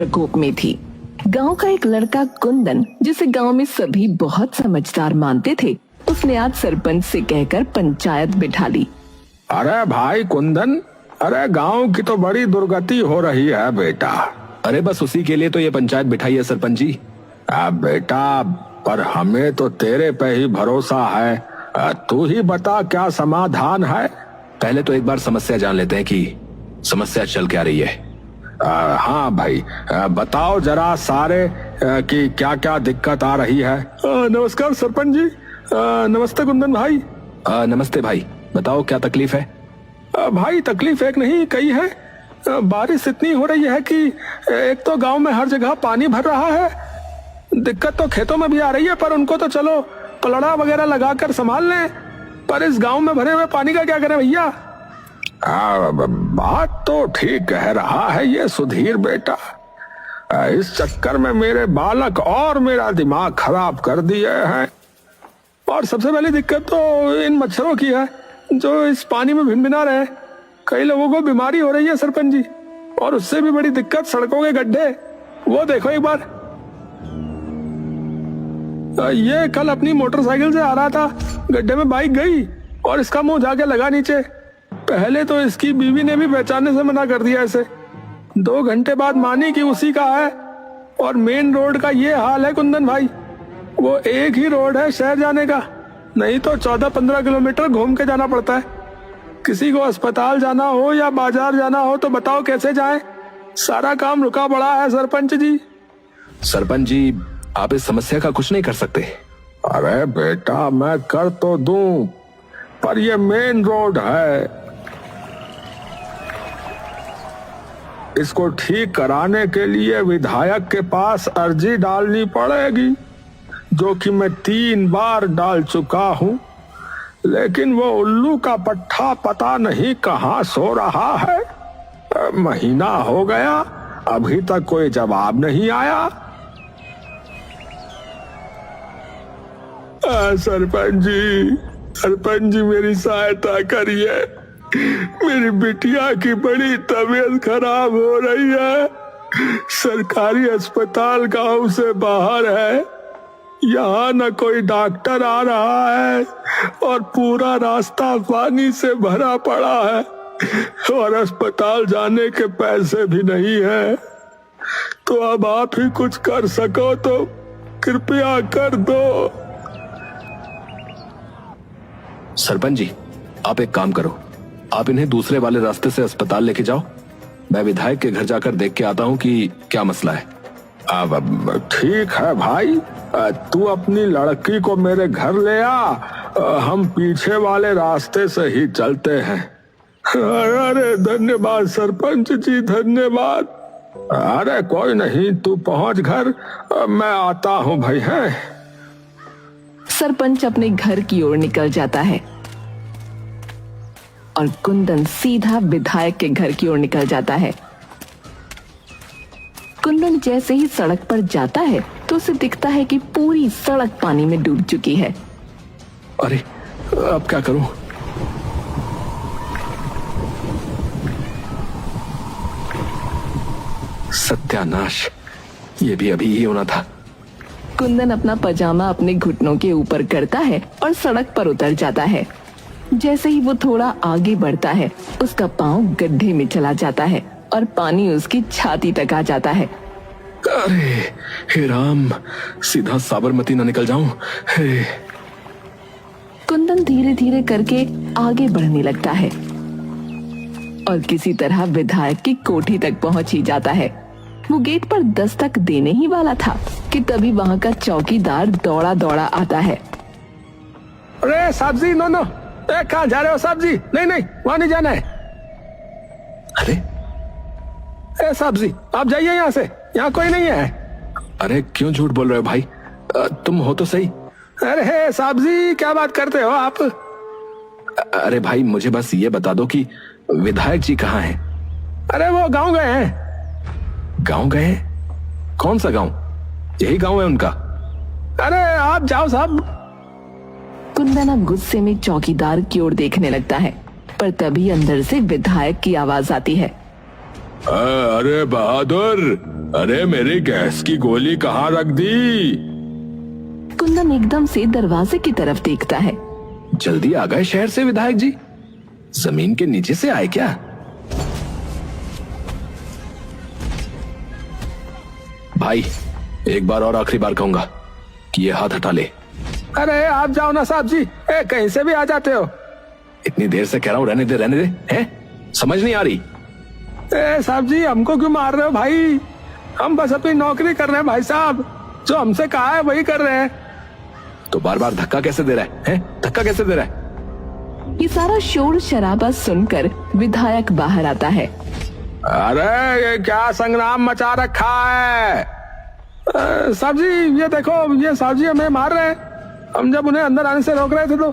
प्रकोप में थी। गांव का एक लड़का कुंदन, जिसे गांव में सभी बहुत समझदार मानते थे, उसने आज सरपंच से कहकर पंचायत बिठा ली। अरे भाई कुंदन, अरे गांव की तो बड़ी दुर्गति हो रही है बेटा। अरे बस उसी के लिए तो ये पंचायत बिठाई है सरपंच जी। बेटा, पर हमें तो तेरे पे ही भरोसा है। तू ही बता क्या समाधान है। पहले तो एक बार समस्या जान लेते हैं कि समस्या चल क्या रही है। हाँ भाई, बताओ जरा सारे कि क्या क्या दिक्कत आ रही है। नमस्कार सरपंच जी। नमस्ते कुंदन भाई। नमस्ते भाई, बताओ क्या तकलीफ है। भाई तकलीफ एक नहीं कई है। बारिश इतनी हो रही है कि एक तो गांव में हर जगह पानी भर रहा है। दिक्कत तो खेतों में भी आ रही है, पर उनको तो चलो पलड़ा वगैरह लगाकर संभाल लें, पर इस गांव में भरे हुए पानी का क्या करें भैया। बात तो ठीक कह रहा है ये सुधीर बेटा। इस चक्कर में मेरे बालक और मेरा दिमाग खराब कर दिए हैं। और सबसे पहली दिक्कत तो इन मच्छरों की है जो इस पानी में भिनभिना रहे हैं। कई लोगों को बीमारी हो रही है सरपंच जी। और उससे भी बड़ी दिक्कत सड़कों के गड्ढे। वो देखो एक बार, ये कल अपनी मोटरसाइकिल से आ रहा था, गड्ढे में बाइक गई और इसका मुंह जाके लगा नीचे। पहले तो इसकी बीवी ने भी पहचानने से मना कर दिया इसे। 2 घंटे बाद मानी कि उसी का है। और मेन रोड का ये हाल है कुंदन भाई, वो एक ही रोड है शहर जाने का, नहीं तो 14-15 किलोमीटर घूम के जाना पड़ता है। किसी को अस्पताल जाना हो या बाजार जाना हो तो बताओ कैसे जाएं? सारा काम रुका पड़ा है सरपंच जी। सरपंच जी, आप इस समस्या का कुछ नहीं कर सकते। अरे बेटा, मैं कर तो दूं, पर ये मेन रोड है। इसको ठीक कराने के लिए विधायक के पास अर्जी डालनी पड़ेगी, जो कि मैं 3 बार डाल चुका हूं। लेकिन वो उल्लू का पट्टा पता नहीं कहां सो रहा है। महीना हो गया, अभी तक कोई जवाब नहीं आया। सरपंच जी मेरी सहायता करिए। मेरी बिटिया की बड़ी तबीयत खराब हो रही है। सरकारी अस्पताल गांव से बाहर है, यहाँ न कोई डॉक्टर आ रहा है और पूरा रास्ता पानी से भरा पड़ा है और अस्पताल जाने के पैसे भी नहीं है। तो अब आप ही कुछ कर सको तो कृपया कर दो। सरपंच जी, आप एक काम करो, आप इन्हें दूसरे वाले रास्ते से अस्पताल लेके जाओ। मैं विधायक के घर जाकर देख के आता हूँ कि क्या मसला है। अब ठीक है भाई, तू अपनी लड़की को मेरे घर ले आ, हम पीछे वाले रास्ते से ही चलते हैं। अरे धन्यवाद सरपंच जी, धन्यवाद। अरे कोई नहीं, तू पहुंच घर, मैं आता हूँ भाई। है सरपंच अपने घर की ओर निकल जाता है और कुंदन सीधा विधायक के घर की ओर निकल जाता है। कुंदन जैसे ही सड़क पर जाता है तो उसे दिखता है कि पूरी सड़क पानी में डूब चुकी है। अरे अब क्या करूं? सत्यानाश, ये भी अभी ही होना था। कुंदन अपना पजामा अपने घुटनों के ऊपर करता है और सड़क पर उतर जाता है। जैसे ही वो थोड़ा आगे बढ़ता है, उसका पांव गड्ढे में चला जाता है और पानी उसकी छाती तक आ जाता है। अरे हे राम, सीधा साबरमती न निकल जाऊं। हे। कुंदन धीरे धीरे करके आगे बढ़ने लगता है और किसी तरह विधायक की कोठी तक पहुंच ही जाता है। वो गेट पर दस्तक देने ही वाला था कि तभी वहां का चौकीदार दौड़ा दौड़ा आता है। अरे साहब जी, नो, कहाँ जा रहे हो साहब जी? नहीं, वहां नहीं जाना है। अरे साहब जी, आप जाइए यहाँ से, यहाँ कोई नहीं है। अरे क्यों झूठ बोल रहे हो भाई? तुम हो तो सही। अरे साहब जी, क्या बात करते हो आप? अरे भाई, मुझे बस ये बता दो कि विधायक जी कहाँ हैं? अरे वो गांव गए हैं। गांव गए? कौन सा गांव? यही गांव है उनका? अरे आप जाओ साहब। कुंदन अब गुस्से में चौकीदार की ओर देखने लगता है, पर तभी अंदर से विधायक की आवाज आती है। अरे बहादुर, अरे मेरी गैस की गोली कहाँ रख दी? कुंदन एकदम से दरवाजे की तरफ देखता है। जल्दी आ गए शहर से विधायक जी? जमीन के नीचे से आए क्या? भाई, एक बार और आखिरी बार कहूंगा कि ये हाथ हटा ले। अरे आप जाओ ना साहब जी, कहीं से भी आ जाते हो। इतनी देर से कह रहा हूं रहने दे, हैं? समझ नहीं आ रही? साहब जी हमको क्यों मार रहे हो भाई? हम बस अपनी नौकरी कर रहे हैं भाई साहब, जो हमसे कहा है वही कर रहे हैं। तो बार बार धक्का कैसे दे रहा है? धक्का कैसे दे रहा है? ये सारा शोर शराबा सुनकर विधायक बाहर आता है। अरे ये क्या संग्राम मचा रखा है? साहब जी ये देखो, ये साहब जी हमें मार रहे हैं। हम जब उन्हें अंदर आने से रोक रहे थे तो।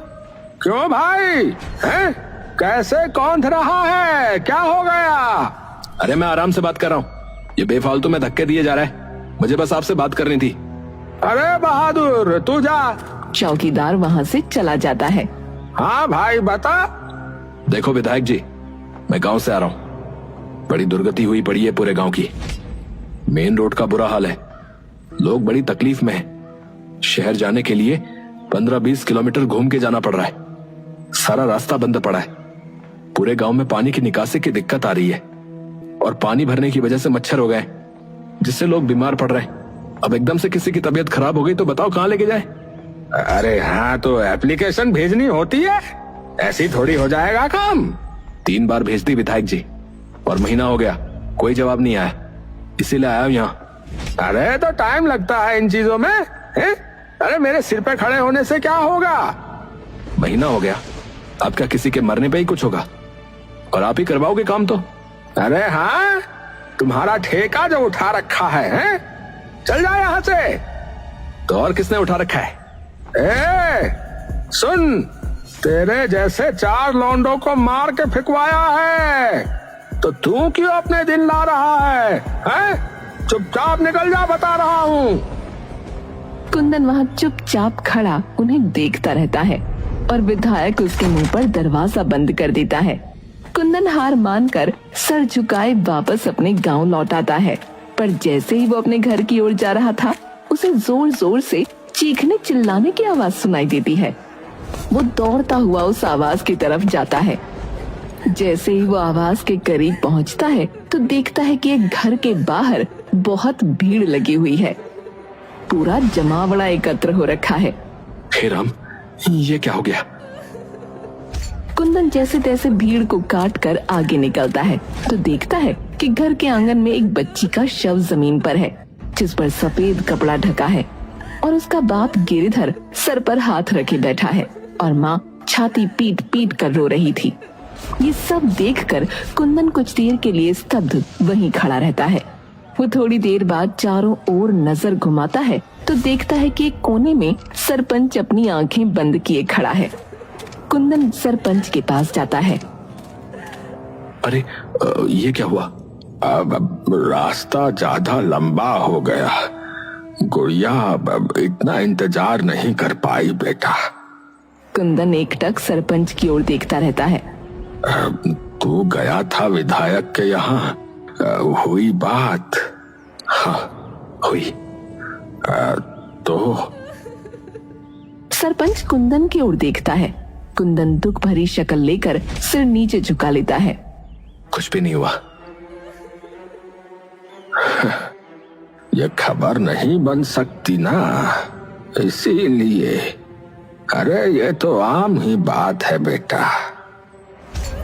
क्यों भाई? हैं? कैसे? कौन रहा है? क्या हो गया? अरे मैं आराम से बात कर रहा हूँ, ये बेफालतू में धक्के दिए जा रहा है। मुझे बस आपसे बात करनी थी। अरे बहादुर तू जा। चौकीदार वहाँ से चला जाता है। हाँ भाई बता। देखो विधायक जी, मैं गांव से आ रहा हूँ। बड़ी दुर्गति हुई पड़ी है पूरे गांव की। मेन रोड का बुरा हाल है, लोग बड़ी तकलीफ में हैं। शहर जाने के लिए 15-20 किलोमीटर घूम के जाना पड़ रहा है। सारा रास्ता बंद पड़ा है। पूरे गांव में पानी की निकासी की दिक्कत आ रही है और पानी भरने की वजह से मच्छर हो गए, जिससे लोग बीमार पड़ रहे हैं। अब एकदम से किसी की तबीयत खराब हो गई तो बताओ कहाँ लेके जाए? अरे हाँ, तो एप्लीकेशन भेजनी होती है, ऐसी थोड़ी हो जाएगा काम। 3 बार भेज दी विधायक जी और महीना हो गया, कोई जवाब नहीं आया, इसीलिए आया हूं यहाँ। अरे तो टाइम लगता है इन चीजों में, है? अरे मेरे सिर पे खड़े होने से क्या होगा? महीना हो गया, अब क्या किसी के मरने पे ही कुछ होगा? और आप ही करवाओगे काम तो? अरे हाँ, तुम्हारा ठेका जो उठा रखा है? चल जा यहाँ से। तो और किसने उठा रखा है? सुन, तेरे जैसे 4 लौंडों को मार के फिकवाया है, तो तू क्यों अपने दिन ला रहा है? चुपचाप निकल जा, बता रहा हूँ। कुंदन वहाँ चुपचाप खड़ा उन्हें देखता रहता है और विधायक उसके मुंह पर दरवाजा बंद कर देता है। कुंदन हार मानकर सर झुकाए वापस अपने गांव लौट आता है, पर जैसे ही वो अपने घर की ओर जा रहा था, उसे जोर जोर से चीखने चिल्लाने की आवाज सुनाई देती है। वो दौड़ता हुआ उस आवाज की तरफ जाता है। जैसे ही वो आवाज के करीब पहुंचता है तो देखता है कि एक घर के बाहर बहुत भीड़ लगी हुई है। पूरा जमावड़ा एकत्र हो रखा है। हे राम, ये क्या हो गया? कुंदन जैसे तैसे भीड़ को काट कर आगे निकलता है तो देखता है कि घर के आंगन में एक बच्ची का शव जमीन पर है, जिस पर सफेद कपड़ा ढका है और उसका बाप गिरिधर सर पर हाथ रखे बैठा है और माँ छाती पीट पीट कर रो रही थी। ये सब देखकर कुंदन कुछ देर के लिए स्तब्ध वहीं खड़ा रहता है। वो थोड़ी देर बाद चारों ओर नजर घुमाता है तो देखता है कि एक कोने में सरपंच अपनी आंखें बंद किए खड़ा है। कुंदन सरपंच के पास जाता है। अरे ये क्या हुआ? अब रास्ता ज्यादा लंबा हो गया, गुड़िया अब इतना इंतजार नहीं कर पाई बेटा। कुंदन एकटक सरपंच की ओर देखता रहता है। तू गया था विधायक के यहाँ, हुई बात? हाँ हुई। तो सरपंच कुंदन की ओर देखता है। कुंदन दुख भरी शक्ल लेकर सिर नीचे झुका लेता है। कुछ भी नहीं हुआ। ये खबर नहीं बन सकती ना, इसीलिए। अरे ये तो आम ही बात है बेटा।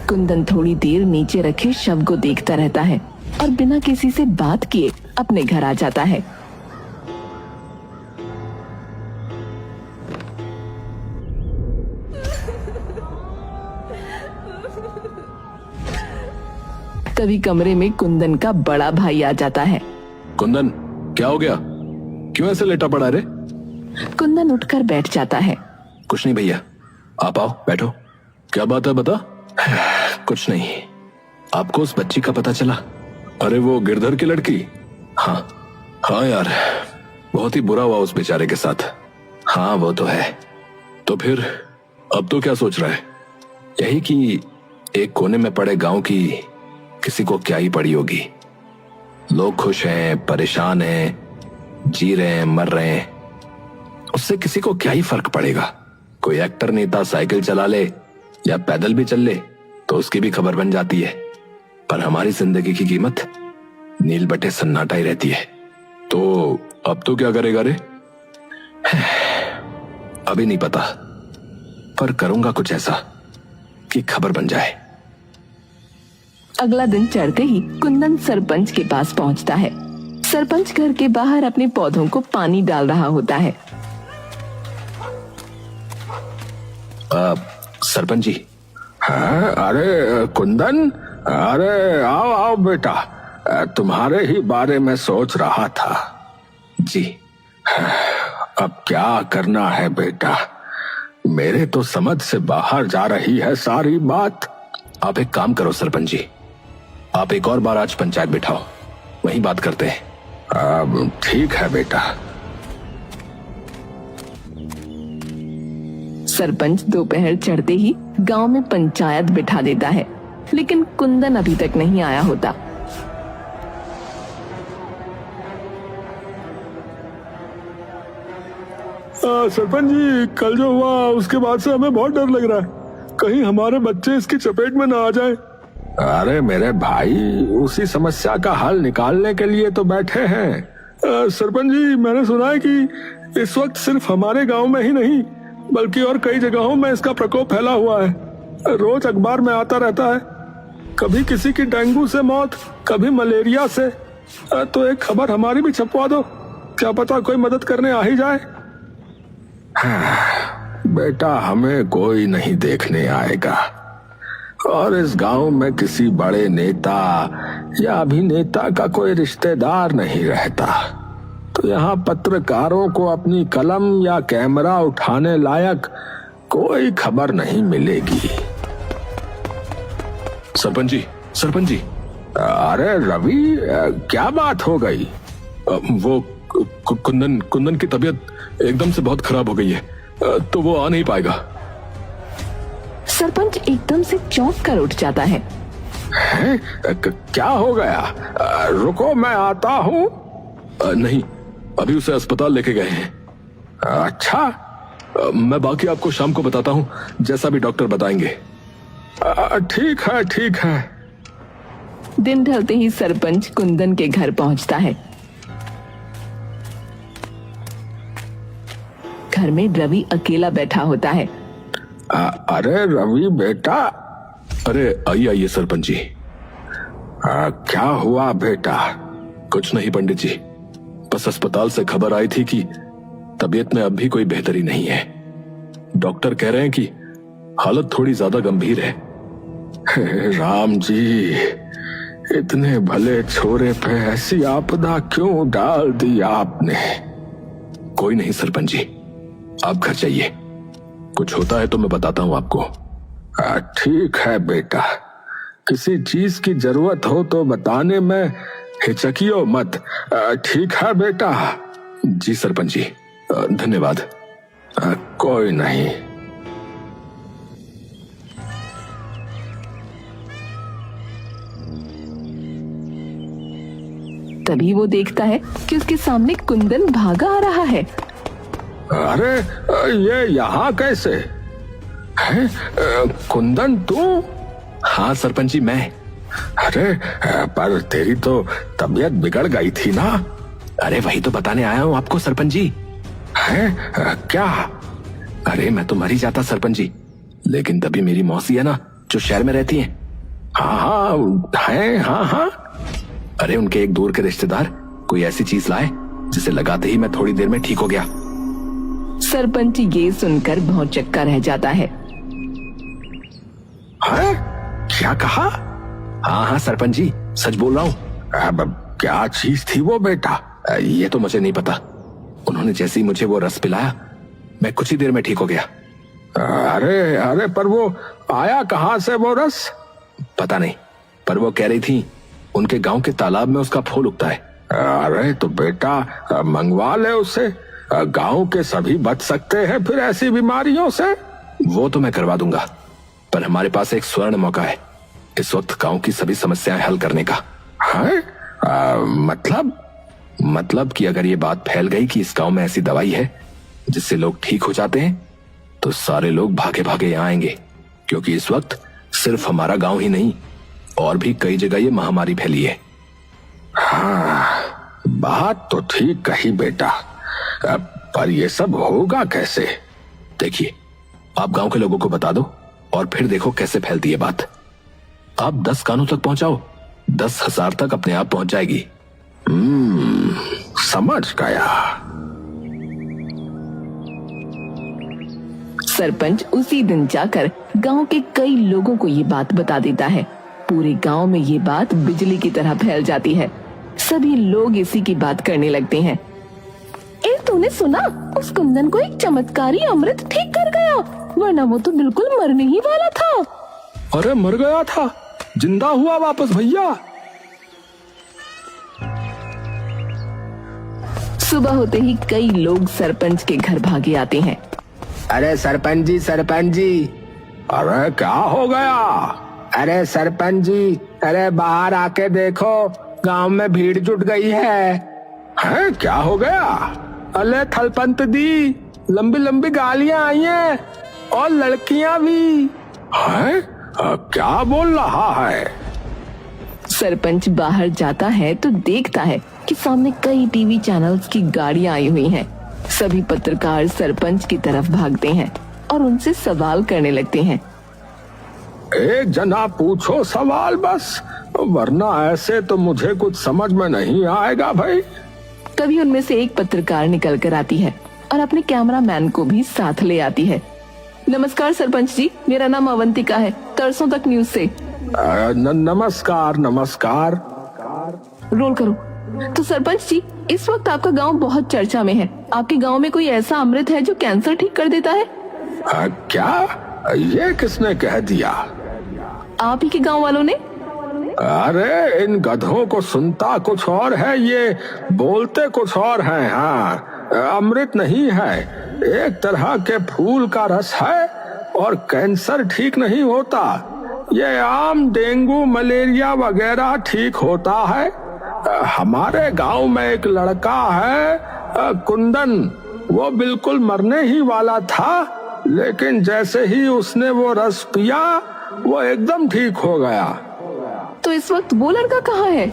कुंदन थोड़ी देर नीचे रखे शव को देखता रहता है और बिना किसी से बात किए अपने घर आ जाता है। तभी कमरे में कुंदन का बड़ा भाई आ जाता है। कुंदन, क्या हो गया? क्यों ऐसे लेटा पड़ा रे? कुंदन उठकर बैठ जाता है। कुछ नहीं भैया, आप आओ बैठो। क्या बात है बता? कुछ नहीं। आपको उस बच्ची का पता चला? अरे वो गिरधर की लड़की? हाँ हाँ यार, बहुत ही बुरा हुआ उस बेचारे के साथ। हाँ वो तो है। तो फिर अब तो क्या सोच रहा है? यही कि एक कोने में पड़े गांव की किसी को क्या ही पड़ी होगी। लोग खुश हैं, परेशान हैं, जी रहे हैं, मर रहे हैं, उससे किसी को क्या ही फर्क पड़ेगा। कोई एक्टर नेता साइकिल चला ले या पैदल भी चल ले तो उसकी भी खबर बन जाती है। पर हमारी जिंदगी की कीमत नील बटे सन्नाटा ही रहती है। तो अब तो क्या करेगा रे? अभी नहीं पता, पर करूंगा कुछ ऐसा कि खबर बन जाए। अगला दिन चढ़ते ही कुंदन सरपंच के पास पहुंचता है। सरपंच घर के बाहर अपने पौधों को पानी डाल रहा होता है। सरपंच जी। हाँ, अरे कुंदन, अरे आओ आओ बेटा, तुम्हारे ही बारे में सोच रहा था। जी। अब क्या करना है बेटा? मेरे तो समझ से बाहर जा रही है सारी बात। आप एक काम करो सरपंच जी, आप एक और बार आज पंचायत बिठाओ, वहीं बात करते हैं। अब ठीक है बेटा। सरपंच दोपहर चढ़ते ही गांव में पंचायत बिठा देता है, लेकिन कुंदन अभी तक नहीं आया होता। सरपंच जी, कल जो हुआ उसके बाद से हमें बहुत डर लग रहा है, कहीं हमारे बच्चे इसकी चपेट में ना आ जाएं। अरे मेरे भाई, उसी समस्या का हल निकालने के लिए तो बैठे हैं। सरपंच जी, मैंने सुना है कि इस वक्त सिर्फ हमारे गांव में ही नहीं बल्कि और कई जगहों में इसका प्रकोप फैला हुआ है। रोज अखबार में आता रहता है, कभी किसी की डेंगू से मौत, कभी मलेरिया से। तो एक खबर हमारी भी छपवा दो, क्या पता कोई मदद करने आ ही जाए। बेटा, हमें कोई नहीं देखने आएगा और इस गांव में किसी बड़े नेता या अभिनेता का कोई रिश्तेदार नहीं रहता, तो यहाँ पत्रकारों को अपनी कलम या कैमरा उठाने लायक कोई खबर नहीं मिलेगी। सरपंच जी, सरपंच जी। अरे रवि, क्या बात हो गई? वो कुंदन की तबीयत एकदम से बहुत खराब हो गई है, तो वो आ नहीं पाएगा। सरपंच एकदम से चौंक कर उठ जाता है। क्या हो गया? रुको, मैं आता हूँ। नहीं, अभी उसे अस्पताल लेके गए हैं। अच्छा, मैं बाकी आपको शाम को बताता हूँ, जैसा भी डॉक्टर बताएंगे। ठीक है, ठीक है। दिन ढलते ही सरपंच कुंदन के घर पहुंचता है। घर में रवि अकेला बैठा होता है। अरे रवि बेटा। अरे आइए आइए सरपंच जी। क्या हुआ बेटा? कुछ नहीं पंडित जी, बस अस्पताल से खबर आई थी कि तबीयत में अब भी कोई बेहतरी नहीं है। डॉक्टर कह रहे हैं कि हालत थोड़ी ज्यादा गंभीर है। राम जी, इतने भले छोरे पे ऐसी आपदा क्यों डाल दी आपने? कोई नहीं सरपंच जी, आप घर जाइए, कुछ होता है तो मैं बताता हूँ आपको। ठीक है बेटा, किसी चीज की जरूरत हो तो बताने में हिचकियो मत। ठीक है बेटा। जी सरपंच जी, धन्यवाद। कोई नहीं। तभी वो देखता है कि उसके सामने कुंदन भागा आ रहा है। अरे ये यहाँ कैसे है? कुंदन तू? हाँ सरपंच जी, मैं। अरे पर तेरी तो तबीयत बिगड़ गई थी ना? अरे वही तो बताने आया हूँ आपको सरपंच जी। है क्या? अरे मैं तो मर ही जाता सरपंच जी, लेकिन तभी मेरी मौसी है ना, जो शहर में रहती है। हाँ है, हाँ हाँ। अरे उनके एक दूर के रिश्तेदार कोई ऐसी चीज लाए जिसे लगाते ही मैं थोड़ी देर में ठीक हो गया। सरपंच ये सुनकर भौंचक्का रह जाता है। क्या कहा? हाँ हाँ सरपंच जी, सच बोल रहा हूँ। अब क्या चीज थी वो बेटा? ये तो मुझे नहीं पता, उन्होंने जैसे ही मुझे वो रस पिलाया मैं कुछ ही देर में ठीक हो गया। अरे अरे पर वो आया कहाँ से वो रस? पता नहीं, पर वो कह रही थी उनके गांव के तालाब में उसका फूल उगता है। अरे तो बेटा मंगवा ले उसे, गांव के सभी बच सकते हैं फिर ऐसी बीमारियों से। वो तो मैं करवा दूंगा, पर हमारे पास एक स्वर्ण मौका है इस वक्त गांव की सभी समस्याएं हल करने का। है? मतलब कि अगर ये बात फैल गई कि इस गांव में ऐसी दवाई है जिससे लोग ठीक हो जाते हैं, तो सारे लोग भागे भागे यहाँ आएंगे, क्योंकि इस वक्त सिर्फ हमारा गांव ही नहीं और भी कई जगह ये महामारी फैली है। हाँ, बात तो ठीक कही बेटा, पर ये सब होगा कैसे? देखिए, आप गांव के लोगों को बता दो और फिर देखो कैसे फैलती है बात। आप 10 कानों तक पहुंचाओ, 10,000 तक अपने आप पहुंच जाएगी। समझ गया। सरपंच उसी दिन जाकर गांव के कई लोगों को ये बात बता देता है। पूरे गांव में ये बात बिजली की तरह फैल जाती है। सभी लोग इसी की बात करने लगते हैं। ए, तूने सुना? उस कुंदन को एक चमत्कारी अमृत ठीक कर गया, वरना वो तो बिल्कुल मरने ही वाला था। अरे मर गया था, जिंदा हुआ वापस भैया। सुबह होते ही कई लोग सरपंच के घर भागे आते हैं। अरे सरपंच जी, सरपंच जी। अरे क्या हो गया? अरे सरपंच जी, अरे बाहर आके देखो, गांव में भीड़ जुट गई है। हैं, क्या हो गया? अरे थलपंत दी, लंबी लंबी गालियां आई हैं और लड़कियां भी। हैं? क्या बोल रहा है? सरपंच बाहर जाता है तो देखता है कि सामने कई टीवी चैनल्स की गाड़ियां आई हुई हैं। सभी पत्रकार सरपंच की तरफ भागते हैं और उनसे सवाल करने लगते हैं। एक जना पूछो सवाल बस, वरना ऐसे तो मुझे कुछ समझ में नहीं आएगा भाई। तभी उनमें से एक पत्रकार निकल कर आती है और अपने कैमरामैन को भी साथ ले आती है। नमस्कार सरपंच जी, मेरा नाम अवंतिका है, तरसों तक न्यूज से। नमस्कार नमस्कार। रोल करो। तो सरपंच जी, इस वक्त आपका गांव बहुत चर्चा में है। आपके गांव में कोई ऐसा अमृत है जो कैंसर ठीक कर देता है? क्या? ये किसने कह दिया? आप ही के गांव वालों ने। अरे इन गधों को सुनता कुछ और है, ये बोलते कुछ और है। हाँ, अमृत नहीं है, एक तरह के फूल का रस है और कैंसर ठीक नहीं होता। ये आम डेंगू मलेरिया वगैरह ठीक होता है। हमारे गांव में एक लड़का है कुंदन, वो बिल्कुल मरने ही वाला था, लेकिन जैसे ही उसने वो रस पिया वो एकदम ठीक हो गया। तो इस वक्त वो लड़का कहाँ है?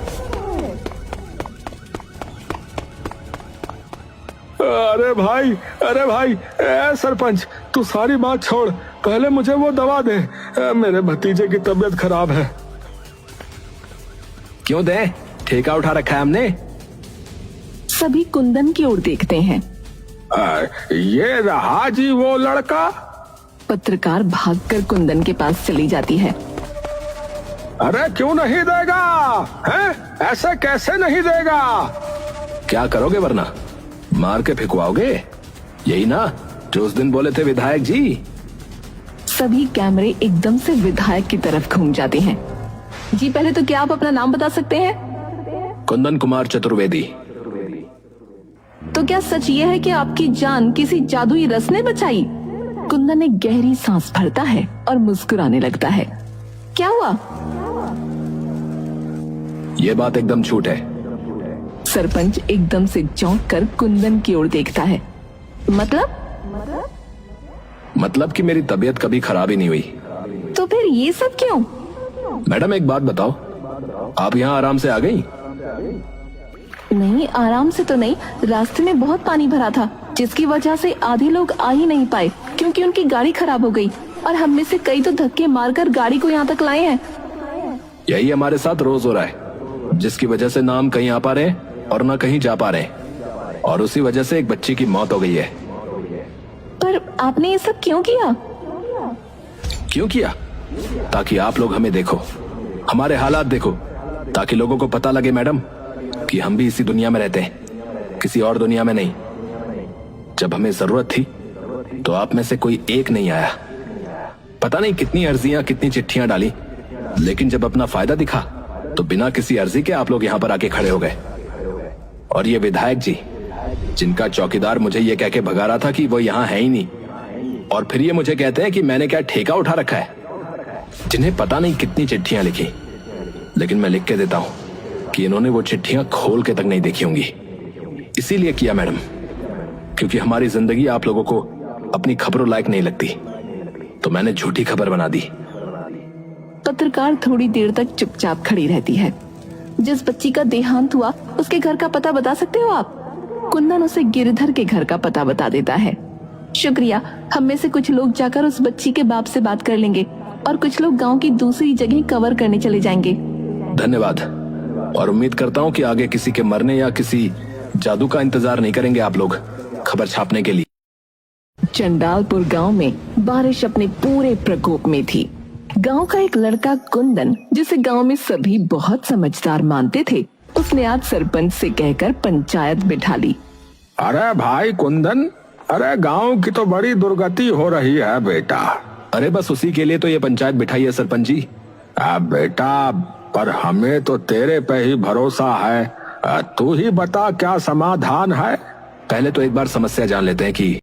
अरे भाई, सरपंच तू सारी बात छोड़, पहले मुझे वो दवा दे, मेरे भतीजे की तबीयत खराब है। क्यों दे? ठेका उठा रखा है हमने। सभी कुंदन की ओर देखते हैं। ये रहा जी वो लड़का। पत्रकार भागकर कुंदन के पास चली जाती है। अरे क्यों नहीं देगा? हैं? ऐसा कैसे नहीं देगा? क्या करोगे वरना? मार के फेंकवाओगे? यही ना जो उस दिन बोले थे विधायक जी। सभी कैमरे एकदम से विधायक की तरफ घूम जाते हैं। जी, पहले तो क्या आप अपना नाम बता सकते हैं? कुंदन कुमार चतुर्वेदी। तो क्या सच ये है कि आपकी जान किसी जादुई रस ने बचाई? कुंदन एक गहरी सांस भरता है और मुस्कुराने लगता है। क्या हुआ? ये बात एकदम झूठ है। सरपंच एकदम से चौंक कर कुंदन की ओर देखता है। मतलब कि मेरी तबीयत कभी खराब ही नहीं हुई। तो फिर ये सब क्यों? मैडम एक बात बताओ, आप यहाँ आराम से आ गई? नहीं, आराम से तो नहीं, रास्ते में बहुत पानी भरा था, जिसकी वजह से आधे लोग आ ही नहीं पाए क्योंकि उनकी गाड़ी खराब हो गई और हम में से कई तो धक्के मारकर गाड़ी को यहाँ तक लाए हैं। यही हमारे साथ रोज हो रहा है, जिसकी वजह से ना हम कहीं आ पा रहे और ना कहीं जा पा रहे, और उसी वजह से एक बच्ची की मौत हो गई है। पर आपने ये सब क्यों किया? क्यों किया? ताकि आप लोग हमें देखो, हमारे हालात देखो, ताकि लोगों को पता लगे मैडम कि हम भी इसी दुनिया में रहते हैं, किसी और दुनिया में नहीं। जब हमें जरूरत थी तो आप में से कोई एक नहीं आया। पता नहीं कितनी अर्जियां, कितनी चिट्ठियां डाली, लेकिन जब अपना फायदा दिखा तो बिना किसी अर्जी के आप लोग यहाँ पर आके खड़े हो गए। और ये विधायक जी, जिनका चौकीदार मुझे ये कह के भगा रहा था कि वो यहाँ है ही नहीं, और फिर ये मुझे कहते हैं कि मैंने क्या ठेका उठा रखा है। जिन्हें पता नहीं कितनी चिट्ठियां लिखी, लेकिन मैं लिख के देता हूँ कि इन्होंने वो चिट्ठियां खोल के तक नहीं देखी होंगी। इसीलिए किया मैडम, क्योंकि हमारी जिंदगी आप लोगों को अपनी खबरों लायक नहीं लगती, तो मैंने झूठी खबर बना दी। पत्रकार थोड़ी देर तक चुपचाप खड़ी रहती है। जिस बच्ची का देहांत हुआ उसके घर का पता बता सकते हो आप? कुंदन उसे गिरधर के घर का पता बता देता है। शुक्रिया, हम में से कुछ लोग जाकर उस बच्ची के बाप से बात कर लेंगे और कुछ लोग गांव की दूसरी जगह कवर करने चले जाएंगे। धन्यवाद, और उम्मीद करता हूं कि आगे किसी के मरने या किसी जादू का इंतजार नहीं करेंगे आप लोग खबर छापने के लिए। चंडालपुर गांव में बारिश अपने पूरे प्रकोप में थी। गांव का एक लड़का कुंदन, जिसे गांव में सभी बहुत समझदार मानते थे, उसने आज सरपंच से कहकर पंचायत बिठा ली। अरे भाई कुंदन, अरे गांव की तो बड़ी दुर्गति हो रही है बेटा। अरे बस उसी के लिए तो ये पंचायत बिठाई है सरपंच जी। अब बेटा, पर हमें तो तेरे पे ही भरोसा है। तू ही बता क्या समाधान है। पहले तो एक बार समस्या जान लेते हैं कि